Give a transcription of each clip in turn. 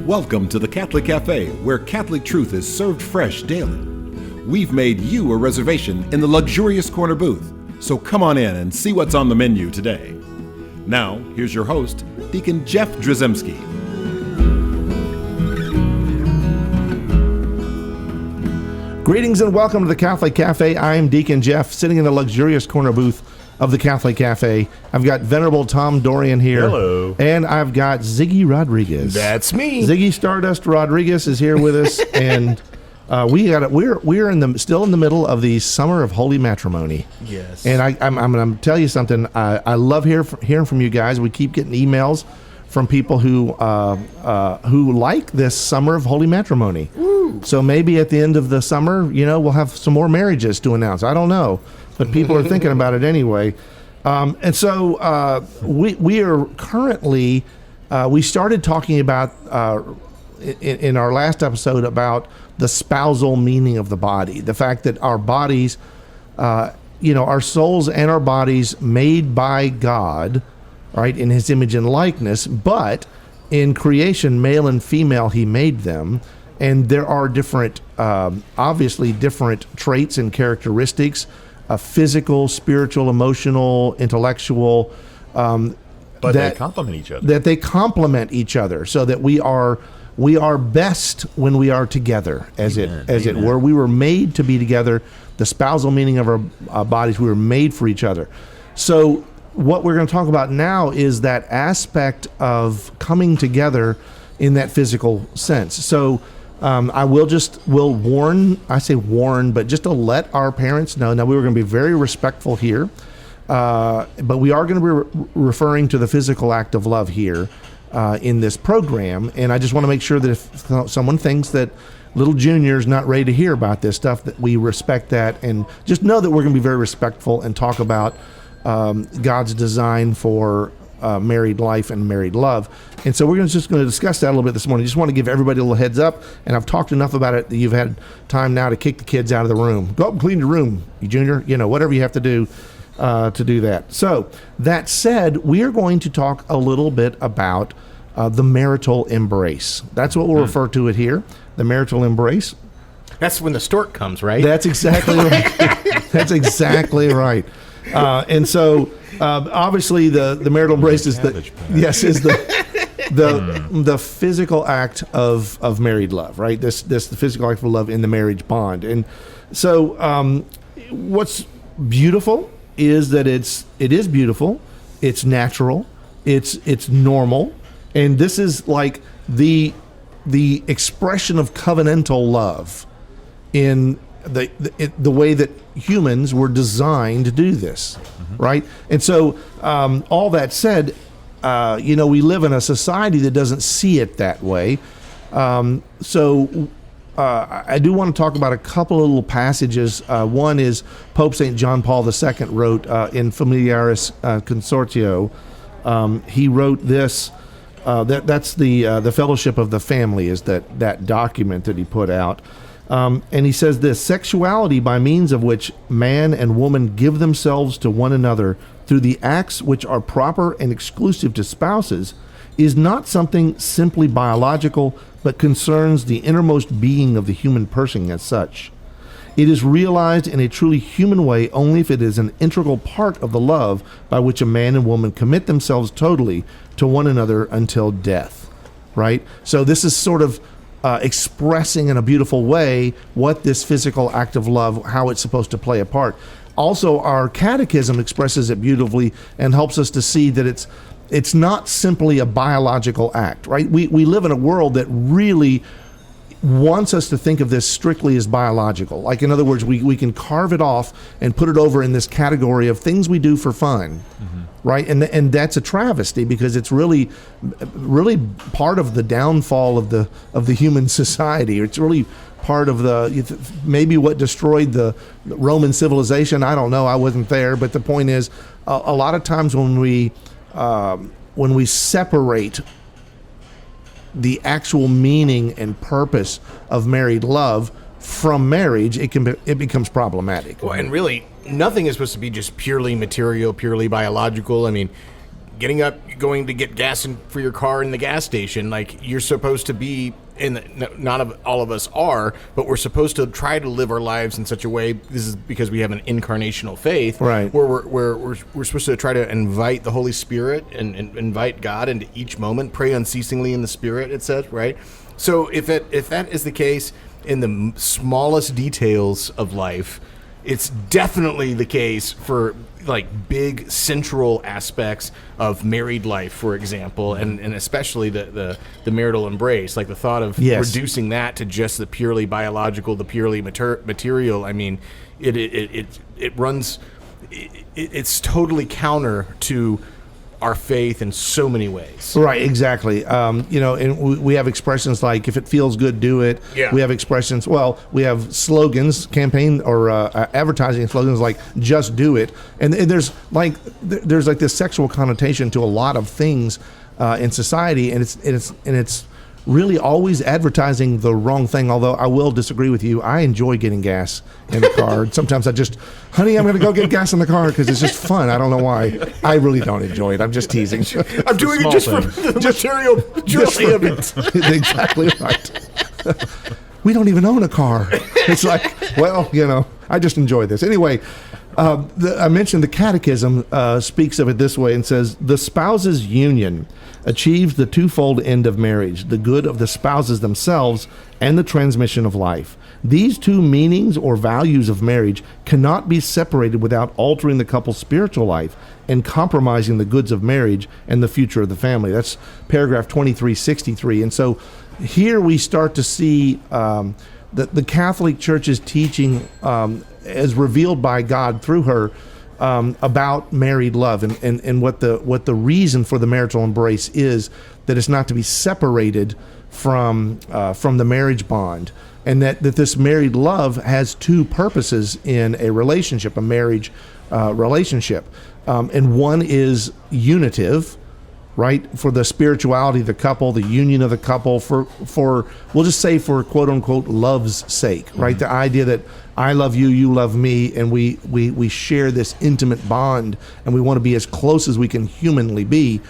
Welcome to the Catholic Cafe, where Catholic truth is served fresh daily. We've made you a reservation in the luxurious corner booth, so come on in and see what's on the menu today. Now, here's your host, Deacon Jeff Drzymski. Greetings and welcome to the Catholic Cafe. I'm Deacon Jeff, sitting in the luxurious corner booth of the Catholic Cafe. I've got Venerable Tom Dorian here. Hello. And I've got Ziggy Rodriguez. That's me. Ziggy Stardust Rodriguez is here with us, and we're still in the middle of the summer of Holy Matrimony. Yes. And I'm going to tell you something. I love hearing from you guys. We keep getting emails from people who like this summer of Holy Matrimony. Woo. So maybe at the end of the summer, we'll have some more marriages to announce. I don't know, but people are thinking about it anyway. And so we are currently, we started talking about in our last episode about the spousal meaning of the body, the fact that our bodies, our souls and our bodies made by God, right, in his image and likeness, but in creation, male and female, he made them. And there are different, obviously different traits and characteristics, physical, spiritual, emotional, intellectual. But they complement each other. That they complement each other, so that we are best when we are together, as it were. We were made to be together. The spousal meaning of our bodies, we were made for each other. So what we're going to talk about now is that aspect of coming together in that physical sense. So we'll warn, I say warn, but just to let our parents know. Now, we were going to be very respectful here, but we are going to be referring to the physical act of love here in this program. And I just want to make sure that if someone thinks that little junior's not ready to hear about this stuff, that we respect that, and just know that we're going to be very respectful and talk about God's design for married life and married love. And so we're just going to discuss that a little bit this morning. Just want to give everybody a little heads up, and I've talked enough about it that you've had time now to kick the kids out of the room. Go up and clean your room, you junior, whatever you have to do to do that. So that said, we are going to talk a little bit about the marital embrace. That's what we'll refer to it here, the marital embrace. That's when the stork comes, right? That's exactly right. That's exactly right. And so, obviously, the marital embrace is the physical act of married love, right? The physical act of love in the marriage bond. And so, what's beautiful is that it is beautiful, it's natural, it's normal, and this is like the expression of covenantal love in the way that humans were designed to do this, right? And so, all that said, we live in a society that doesn't see it that way. So I do want to talk about a couple of little passages. One is Pope St. John Paul II wrote in Familiaris Consortio. He wrote this. That's the Fellowship of the Family is that document that he put out. And he says this: sexuality, by means of which man and woman give themselves to one another through the acts which are proper and exclusive to spouses, is not something simply biological, but concerns the innermost being of the human person as such. It is realized in a truly human way only if it is an integral part of the love by which a man and woman commit themselves totally to one another until death, right? So this is sort of expressing in a beautiful way what this physical act of love, how it's supposed to play a part. Also, our catechism expresses it beautifully and helps us to see that it's not simply a biological act, right? We live in a world that really wants us to think of this strictly as biological. Like, in other words, we can carve it off and put it over in this category of things we do for fun, right? And that's a travesty, because it's really part of the downfall of the human society. It's really part of maybe what destroyed the Roman civilization. I don't know. I wasn't there, but the point is, a lot of times when we separate the actual meaning and purpose of married love from marriage, it becomes problematic. Well, and really, nothing is supposed to be just purely material, purely biological. I mean, getting up, going to get gas for your car in the gas station. Like, you're supposed to be not all of us are, but we're supposed to try to live our lives in such a way. This is because we have an incarnational faith, right? Where we're supposed to try to invite the Holy Spirit and invite God into each moment. Pray unceasingly in the Spirit, it says, right? So if that is the case in the smallest details of life, it's definitely the case for like big central aspects of married life, for example, and especially the marital embrace, like the thought of reducing that to just the purely biological, the purely material. I mean, it runs, it's totally counter to our faith in so many ways. Right, exactly. And we have expressions like, if it feels good, do it. Yeah. We have expressions, we have slogans, campaign or advertising slogans like, just do it. And there's like this sexual connotation to a lot of things in society, and it's really always advertising the wrong thing. Although I will disagree with you, I enjoy getting gas in the car. Sometimes honey, I'm going to go get gas in the car because it's just fun. I don't know why. I really don't enjoy it. I'm just teasing. I'm doing it just for the material joy of it. Exactly right. We don't even own a car. It's like, I just enjoy this. Anyway, I mentioned the Catechism speaks of it this way and says, the spouses' union achieves the twofold end of marriage, the good of the spouses themselves and the transmission of life. These two meanings or values of marriage cannot be separated without altering the couple's spiritual life and compromising the goods of marriage and the future of the family. That's paragraph 2363. And so here we start to see the Catholic Church's teaching as revealed by God through her about married love and what the reason for the marital embrace is, that it's not to be separated from the marriage bond, and that this married love has two purposes in a relationship, a marriage relationship, and one is unitive, right, for the spirituality of the couple, the union of the couple, for we'll just say for quote unquote love's sake, right? The idea that I love you, you love me, and we share this intimate bond, and we want to be as close as we can humanly be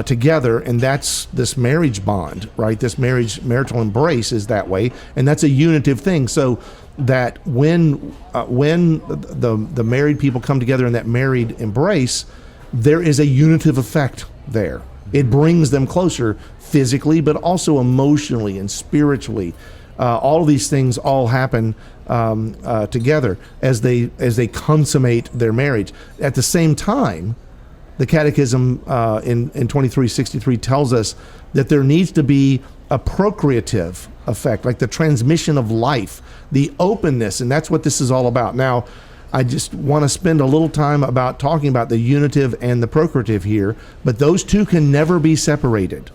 together, and that's this marriage bond, right? This marital embrace is that way, and that's a unitive thing. So that when the married people come together in that married embrace, there is a unitive effect there. It brings them closer physically, but also emotionally and spiritually. All of these things all happen together as they consummate their marriage. At the same time, the Catechism in 2363 tells us that there needs to be a procreative effect, like the transmission of life, the openness, and that's what this is all about. Now, I just want to spend a little time about talking about the unitive and the procreative here, but those two can never be separated.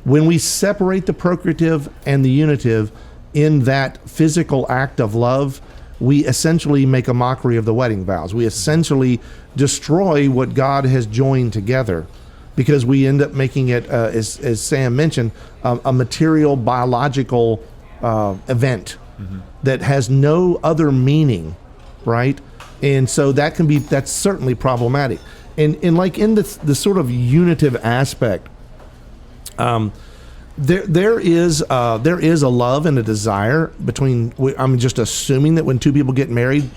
When we separate the procreative and the unitive in that physical act of love, we essentially make a mockery of the wedding vows. We essentially destroy what God has joined together, because we end up making it, as Sam mentioned, a material, biological event that has no other meaning, right? And so that's certainly problematic. And like in the sort of unitive aspect, there is a love and a desire between. I'm just assuming that when two people get married,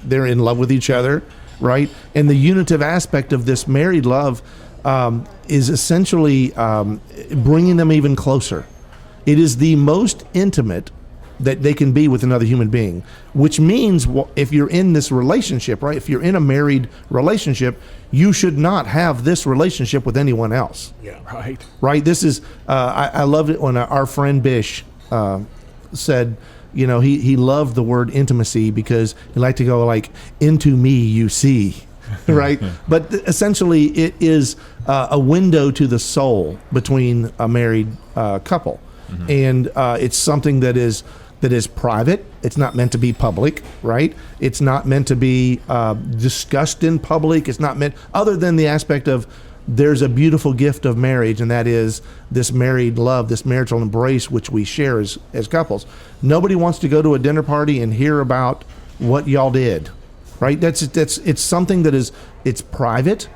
they're in love with each other, right? And the unitive aspect of this married love is essentially bringing them even closer. It is the most intimate that they can be with another human being, which means if you're in this relationship, right? If you're in a married relationship, you should not have this relationship with anyone else. Yeah, right. Right. This is, I loved it when our friend Bish said, he loved the word intimacy because he liked to go like, into me you see, right? But essentially it is a window to the soul between a married couple. And it's something that is private. It's not meant to be public, right? It's not meant to be discussed in public. It's not meant, other than the aspect of there's a beautiful gift of marriage, and that is this married love, this marital embrace, which we share as couples. Nobody wants to go to a dinner party and hear about what y'all did, right? It's something that is, it's private.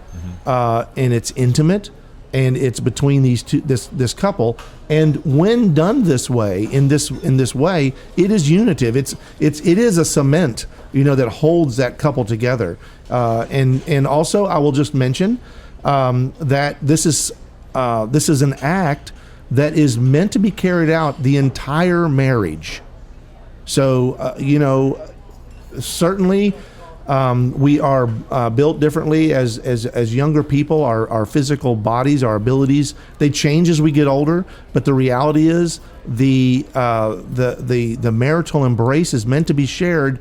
and it's intimate, and it's between this couple. And when done this way, in this way, it is unitive. It is a cement, that holds that couple together. And also, I will just mention that this is an act that is meant to be carried out the entire marriage. So, certainly we are built differently as younger people. Our physical bodies, our abilities, they change as we get older. But the reality is the marital embrace is meant to be shared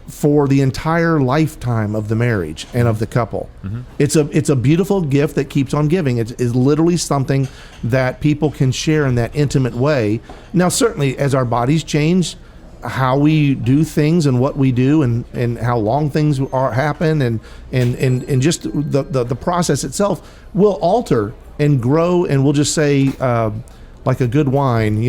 for the entire lifetime of the marriage and of the couple. It's a beautiful gift that keeps on giving. It's literally something that people can share in that intimate way. Now, certainly, as our bodies change, how we do things and what we do and how long things happen and just the process itself will alter and grow, and we'll just say like a good wine,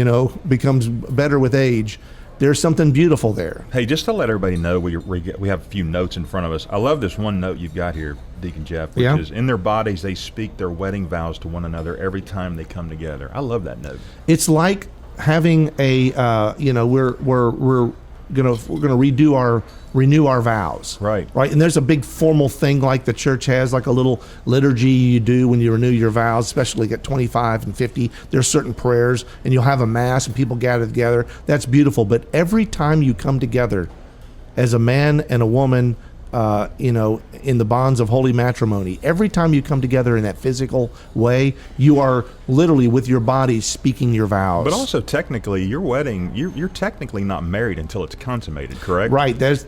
becomes better with age. There's something beautiful there. Hey, just to let everybody know, we have a few notes in front of us. I love this one note you've got here, Deacon Jeff, which is, in their bodies they speak their wedding vows to one another every time they come together. I love that note. It's like having a we're gonna renew our vows, right, and there's a big formal thing like the church has, like a little liturgy you do when you renew your vows, especially at 25 and 50. There's certain prayers, and you'll have a mass and people gather together. That's beautiful. But every time you come together as a man and a woman, in the bonds of holy matrimony, every time you come together in that physical way, you are literally with your body speaking your vows. But also, technically, your wedding, you're technically not married until it's consummated, correct? Right. That's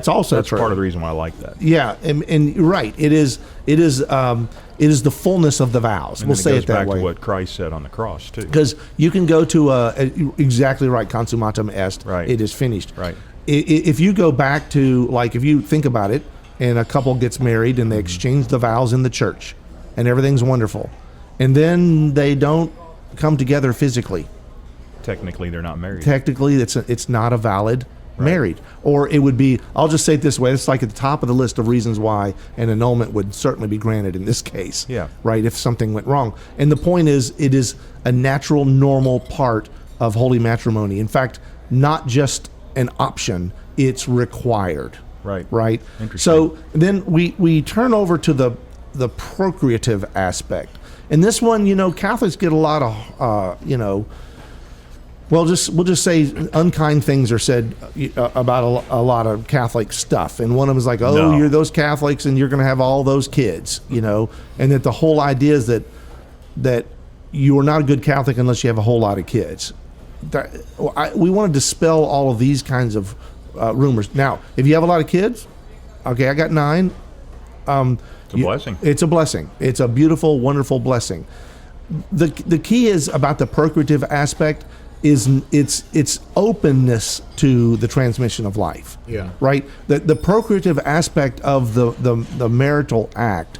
also that's true. Part of the reason why I like that. Yeah, and right. It is the fullness of the vows. And we'll say it that way. It goes back to what Christ said on the cross too. Because you can go to exactly right, consummatum est. Right. It is finished. Right. If you go back to, like, if you think about it, and a couple gets married and they exchange the vows in the church, and everything's wonderful, and then they don't come together physically. Technically, they're not married. Technically, it's not a valid married. Or it would be, I'll just say it this way, it's like at the top of the list of reasons why an annulment would certainly be granted in this case. Yeah. Right, if something went wrong. And the point is, it is a natural, normal part of holy matrimony. In fact, not just an option, it's required. Right. Interesting. So then we turn over to the procreative aspect. And this one, Catholics get a lot of we'll just say unkind things are said about a lot of Catholic stuff. And one of them is like, you're those Catholics and you're going to have all those kids, and that the whole idea is that you are not a good Catholic unless you have a whole lot of kids. We want to dispel all of these kinds of rumors. Now, if you have a lot of kids, okay, I got 9. It's a blessing. It's a blessing. It's a beautiful, wonderful blessing. The key is about the procreative aspect is its openness to the transmission of life. Yeah. Right. The procreative aspect of the marital act,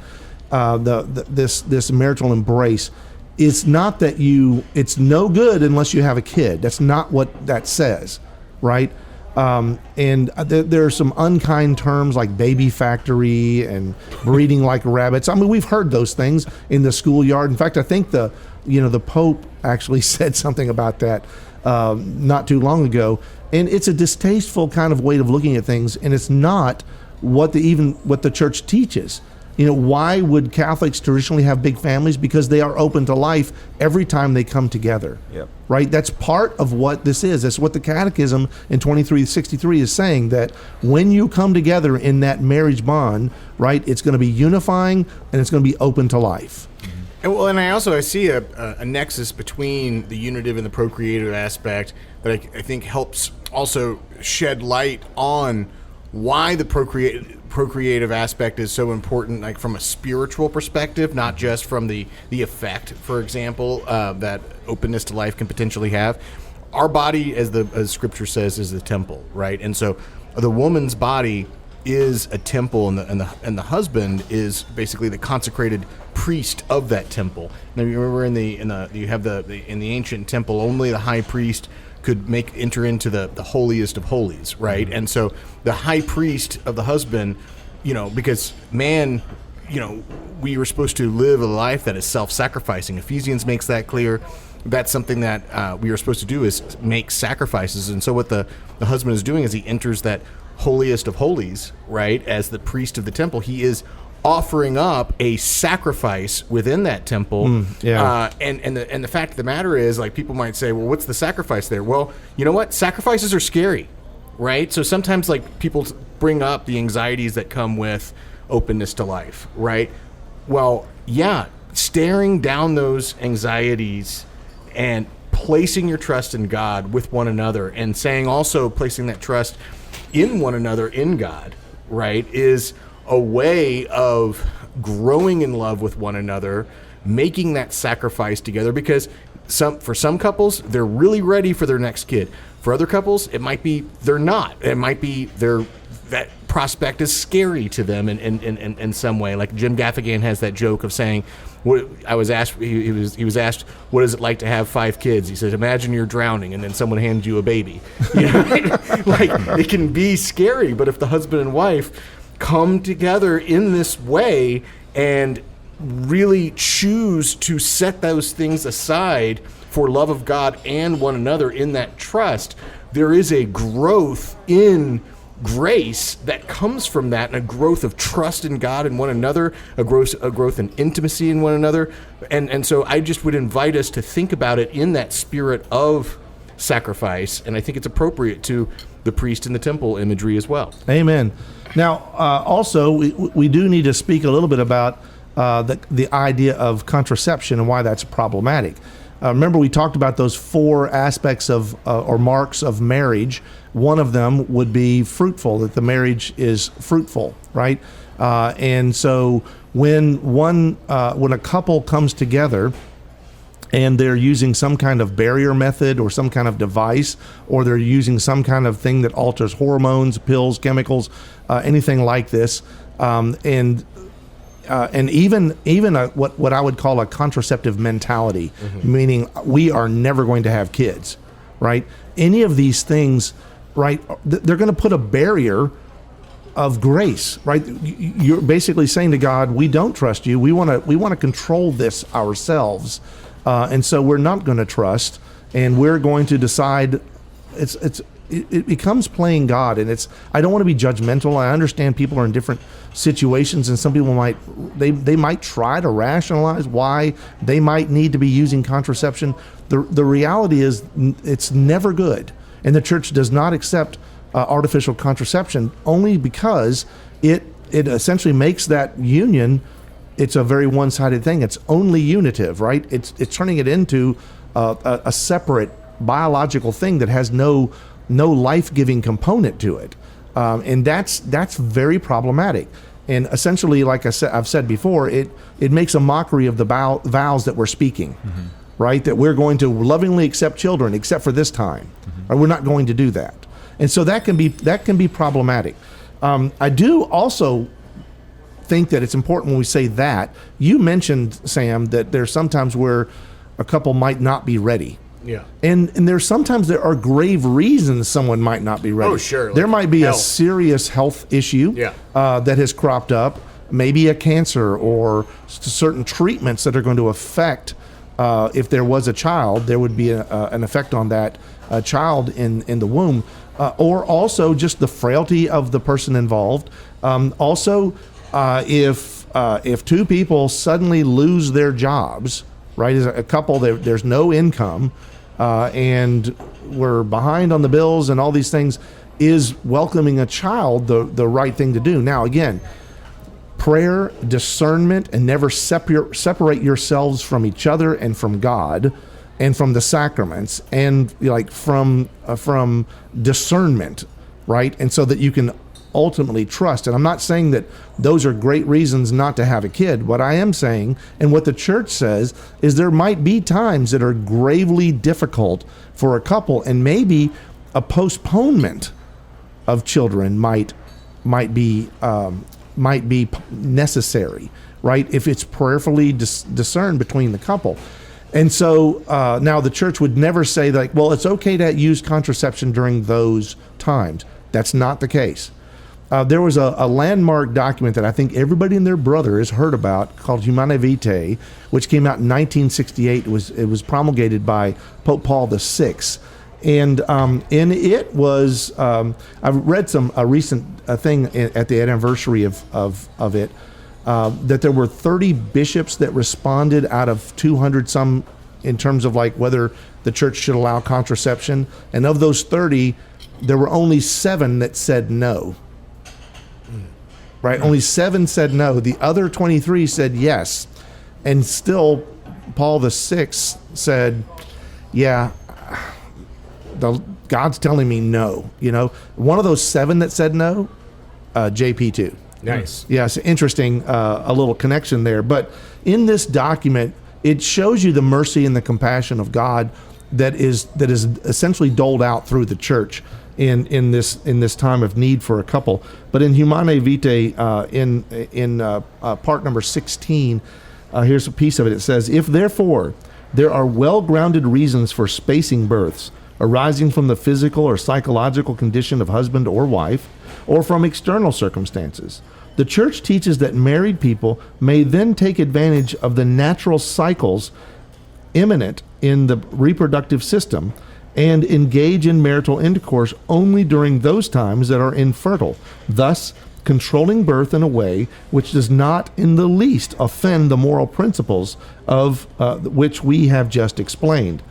this marital embrace. It's not that it's no good unless you have a kid. That's not what that says, right? And there are some unkind terms like baby factory and breeding like rabbits. I mean, we've heard those things in the schoolyard. In fact, I think the Pope actually said something about that not too long ago. And it's a distasteful kind of way of looking at things, and it's not what the church teaches. Why would Catholics traditionally have big families? Because they are open to life every time they come together. Yep. Right? That's part of what this is. That's what the Catechism in 2363 is saying, that when you come together in that marriage bond, right, it's going to be unifying and it's going to be open to life. And I see a nexus between the unitive and the procreative aspect that I think helps also shed light on why the procreative aspect is so important, like from a spiritual perspective, not just from the effect, for example, that openness to life can potentially have. Our body, as Scripture says, is the temple, right? And so the woman's body is a temple, and the husband is basically the consecrated priest of that temple. Now, you remember in the ancient temple, only the high priest could enter into the holiest of holies, right? Mm-hmm. And so the high priest of the husband, because man, we were supposed to live a life that is self-sacrificing. Ephesians makes that clear. That's something that we are supposed to do, is make sacrifices. And so what the husband is doing is he enters that holiest of holies, right? As the priest of the temple, he is offering up a sacrifice within that temple. And the fact of the matter is, like, people might say, well, what's the sacrifice there? Well, you know what? Sacrifices are scary, right? So sometimes, like, people bring up the anxieties that come with openness to life, right? Well, yeah, staring down those anxieties and placing your trust in God with one another, and saying also placing that trust in one another in God, right, is a way of growing in love with one another, making that sacrifice together. Because for some couples, they're really ready for their next kid. For other couples, it might be they're not. It might be that prospect is scary to them in some way. Like Jim Gaffigan has that joke of saying, he was asked, what is it like to have 5 kids? He said, imagine you're drowning and then someone hands you a baby. Like, it can be scary, but if the husband and wife come together in this way and really choose to set those things aside for love of God and one another in that trust, there is a growth in grace that comes from that, and a growth of trust in God and one another, a growth in intimacy in one another. And so I just would invite us to think about it in that spirit of sacrifice, and I think it's appropriate to the priest in the temple imagery as well. Amen. Now, also, we do need to speak a little bit about the idea of contraception and why that's problematic. Remember, we talked about those 4 aspects of or marks of marriage. One of them would be fruitful, that the marriage is fruitful, right? And so when a couple comes together and they're using some kind of barrier method or some kind of device, or they're using some kind of thing that alters hormones, pills, chemicals, anything like this, and even what I would call a contraceptive mentality, meaning we are never going to have kids, right? Any of these things, right? They're going to put a barrier of grace, right? You're basically saying to God, we don't trust you. We want to control this ourselves, and so we're not going to trust, and we're going to decide. It becomes playing God, and I don't want to be judgmental. I understand people are in different situations, and some people might try to rationalize why they might need to be using contraception. The reality is it's never good, and the church does not accept artificial contraception only because it essentially makes that union. It's a very one-sided thing. It's only unitive, right? It's turning it into a separate biological thing that has no life-giving component to it, and that's very problematic. And essentially, like I've said before, it makes a mockery of the vows that we're speaking, right? That we're going to lovingly accept children, except for this time, or we're not going to do that. And so that can be problematic. I do also think that it's important when we say that. You mentioned, Sam, that there's sometimes where a couple might not be ready. Yeah. And there are grave reasons someone might not be ready. Oh, sure. There might be health. a serious health issue that has cropped up, maybe a cancer or certain treatments that are going to affect, if there was a child, there would be an effect on that child in the womb, or also just the frailty of the person involved. Also, if 2 people suddenly lose their jobs, right, as a couple, there's no income, and we're behind on the bills and all these things, is welcoming a child the right thing to do? Now, again, prayer, discernment, and never separate yourselves from each other and from God and from the sacraments and from discernment, right? And so that you can ultimately trust. And I'm not saying that those are great reasons not to have a kid. What I am saying, and what the church says, is there might be times that are gravely difficult for a couple, and maybe a postponement of children might be necessary, right? If it's prayerfully discerned between the couple. And so now the church would never say well, it's okay to use contraception during those times. That's not the case. there was a landmark document that I think everybody and their brother has heard about called Humanae Vitae, which came out in 1968. It was promulgated by Pope Paul VI. And it was, I've read a recent thing at the anniversary of it, that there were 30 bishops that responded out of 200 some in terms of like whether the church should allow contraception. And of those 30, there were only 7 that said no. Right? Only 7 said no. The other 23 said yes. And still, Paul VI said, yeah, God's telling me no. You know, one of those 7 that said no, JP2. Nice. Yes, interesting, a little connection there. But in this document, it shows you the mercy and the compassion of God that is essentially doled out through the church in this time of need for a couple. But in Humanae Vitae, in part number 16, here's a piece of it. It says, if therefore there are well-grounded reasons for spacing births arising from the physical or psychological condition of husband or wife, or from external circumstances, the church teaches that married people may then take advantage of the natural cycles imminent in the reproductive system and engage in marital intercourse only during those times that are infertile, thus controlling birth in a way which does not in the least offend the moral principles of which we have just explained.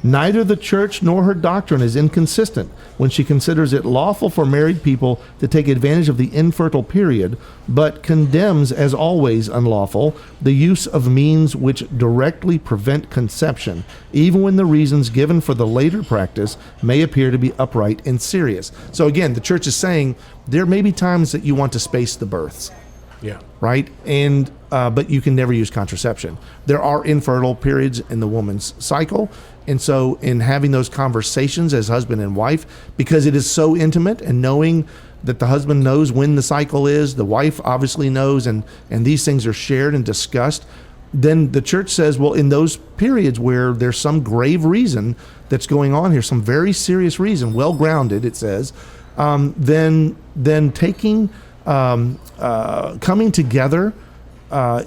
Neither the church nor her doctrine is inconsistent when she considers it lawful for married people to take advantage of the infertile period, but condemns as always unlawful the use of means which directly prevent conception, even when the reasons given for the later practice may appear to be upright and serious. So again, the church is saying there may be times that you want to space the births. Yeah. Right? And but you can never use contraception. There are infertile periods in the woman's cycle. And so in having those conversations as husband and wife, because it is so intimate, and knowing that the husband knows when the cycle is, the wife obviously knows, and these things are shared and discussed, then the church says, well, in those periods where there's some grave reason that's going on here, some very serious reason, well-grounded, it says, then taking, coming together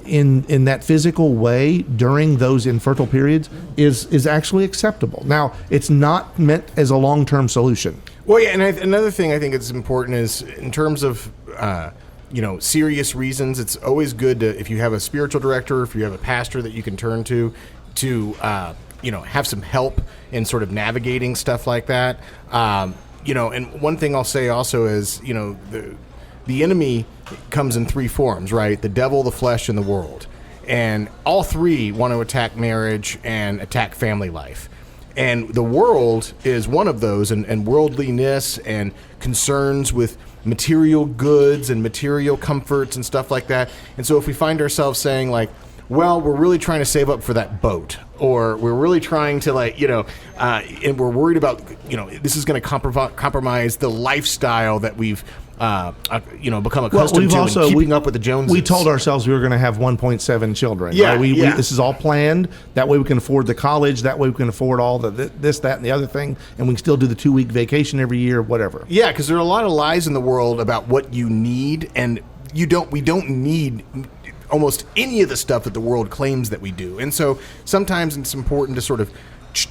in that physical way during those infertile periods is actually acceptable. Now, it's not meant as a long-term solution. Well, yeah, and another thing I think is important is in terms of serious reasons. It's always good to, if you have a spiritual director, if you have a pastor that you can turn to have some help in sort of navigating stuff like that. And one thing I'll say also is the enemy comes in 3 forms, right? The devil, the flesh, and the world. And all 3 want to attack marriage and attack family life. And the world is one of those, and worldliness and concerns with material goods and material comforts and stuff like that. And so if we find ourselves saying like, well, we're really trying to save up for that boat, or we're really trying to and we're worried about, this is going to compromise the lifestyle that we've become accustomed to, and keeping up with the Joneses. We told ourselves we were going to have 1.7 children. Yeah, right? This is all planned. That way we can afford the college. That way we can afford all the this, that, and the other thing, and we can still do the 2-week vacation every year, whatever. Yeah, because there are a lot of lies in the world about what you need, and we don't need almost any of the stuff that the world claims that we do. And so sometimes it's important to sort of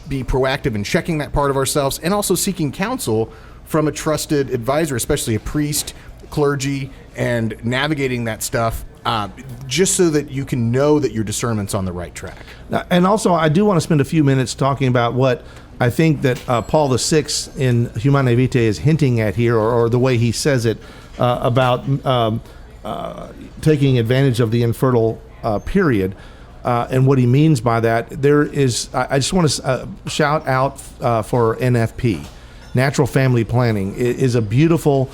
be proactive in checking that part of ourselves, and also seeking counsel from a trusted advisor, especially a priest, clergy, and navigating that stuff, just so that you can know that your discernment's on the right track. And also, I do want to spend a few minutes talking about what I think that Paul VI in Humanae Vitae is hinting at here, or the way he says it, about taking advantage of the infertile period. And what he means by that, I just want to shout out for NFP. Natural family planning is a beautiful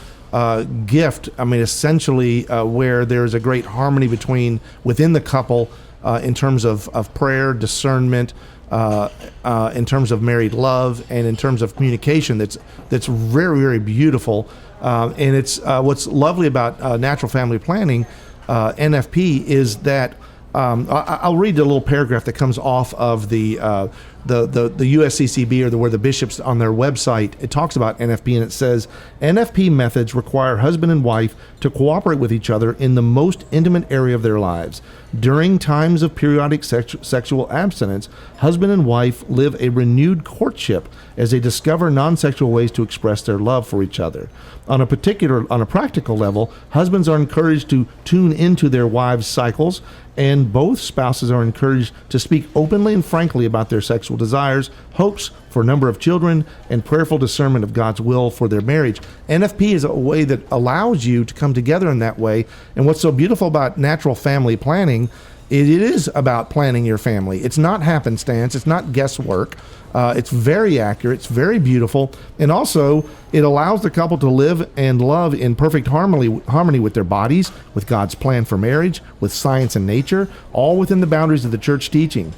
gift. I mean, essentially, where there's a great harmony within the couple in terms of prayer, discernment, in terms of married love, and in terms of communication. That's very, very beautiful. And it's what's lovely about natural family planning, NFP, is that I'll read the little paragraph that comes off of the the USCCB or where the bishops on their website, it talks about NFP, and it says NFP methods require husband and wife to cooperate with each other in the most intimate area of their lives. During times of periodic sexual abstinence, husband and wife live a renewed courtship as they discover non-sexual ways to express their love for each other. On a practical level, husbands are encouraged to tune into their wives' cycles, and both spouses are encouraged to speak openly and frankly about their sexual desires, hopes for a number of children, and prayerful discernment of God's will for their marriage. NFP is a way that allows you to come together in that way. And what's so beautiful about natural family planning, it is about planning your family. It's not happenstance. It's not guesswork. It's very accurate. It's very beautiful. And also, it allows the couple to live and love in perfect harmony with their bodies, with God's plan for marriage, with science and nature, all within the boundaries of the church's teachings.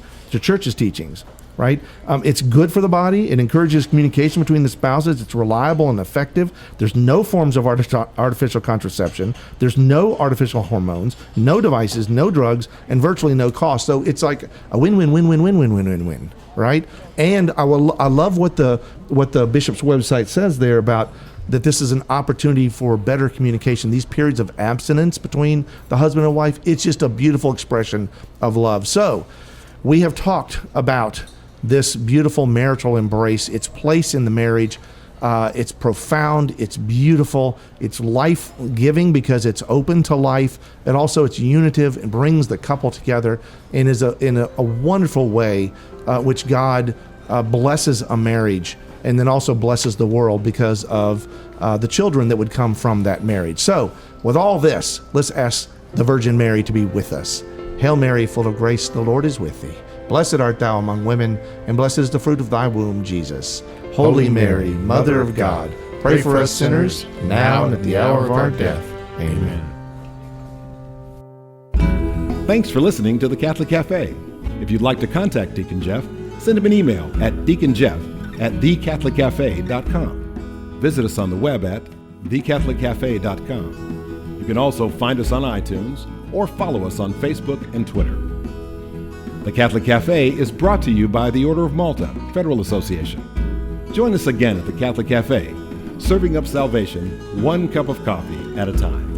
Right? It's good for the body. It encourages communication between the spouses. It's reliable and effective. There's no forms of artificial contraception. There's no artificial hormones, no devices, no drugs, and virtually no cost. So it's like a win-win-win-win-win-win-win-win, right? And I love what the bishop's website says there about that this is an opportunity for better communication. These periods of abstinence between the husband and wife, it's just a beautiful expression of love. So we have talked about this beautiful marital embrace, its place in the marriage. It's profound, it's beautiful, it's life-giving because it's open to life, and also it's unitive and brings the couple together and is in a wonderful way which God blesses a marriage and then also blesses the world because of the children that would come from that marriage. So with all this, let's ask the Virgin Mary to be with us. Hail Mary, full of grace, the Lord is with thee. Blessed art thou among women, and blessed is the fruit of thy womb, Jesus. Holy Mary, Mother of God, pray for us sinners, now and at the hour of our death. Amen. Thanks for listening to the Catholic Cafe. If you'd like to contact Deacon Jeff, send him an email at deaconjeff@thecatholiccafe.com. Visit us on the web at thecatholiccafe.com. You can also find us on iTunes or follow us on Facebook and Twitter. The Catholic Cafe is brought to you by the Order of Malta, Federal Association. Join us again at the Catholic Cafe, serving up salvation one cup of coffee at a time.